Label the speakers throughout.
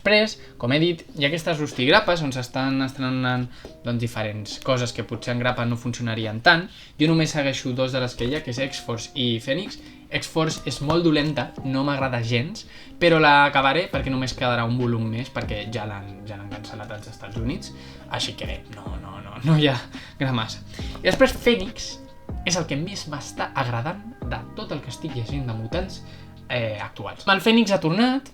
Speaker 1: Després, com he dit, hi ha aquestes rustigrapes on s'estan estrenant diferents coses que potser en grapa no funcionarien tant. Jo només segueixo dos de les que hi ha, que és X-Force i Phoenix. X-Force és molt dolenta, no m'agrada gens, però l'acabaré perquè només quedarà un volum més, perquè ja l'han cancel·lat als Estats Units, així que no hi ha gran massa. I després Phoenix és el que més m'està agradant de tot el que estic llegint de mutants actuals. El Phoenix ha tornat,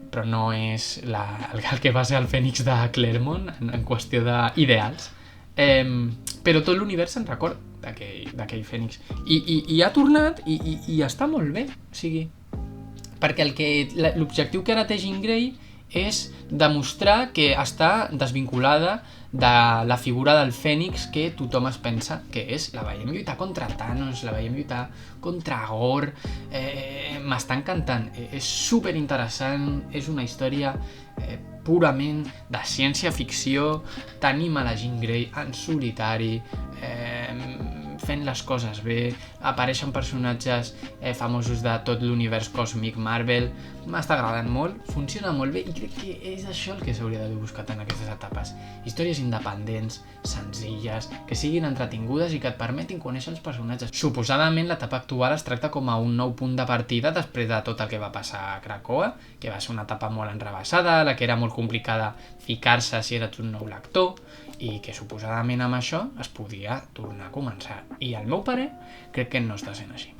Speaker 1: però no és el que va ser el Fènix de Claremont en qüestió d'ideals, però tot l'univers se'n recorda d'aquell Fènix i ha tornat i està molt bé, o sigui, perquè l'objectiu que ara té Jean Grey és demostrar que està desvinculada de la figura del Fènix que tothom es pensa que és. La veiem lluitar contra Thanos, la veiem lluitar contra Gore, m'està encantant, és superinteressant, és una història purament de ciència-ficció. Tenim a la Jean Grey en solitari, fent les coses bé, apareixen personatges famosos de tot l'univers còsmic Marvel. M'està agradant molt, funciona molt bé i crec que és això el que s'hauria d'haver buscat en aquestes etapes. Històries independents, senzilles, que siguin entretingudes i que et permetin conèixer els personatges. Suposadament l'etapa actual es tracta com a un nou punt de partida després de tot el que va passar a Krakoa, que va ser una etapa molt enrevessada, la que era molt complicada ficar-se si eres un nou lector, i que suposadament amb això es podia tornar a començar. I al meu parer crec que no està sent així.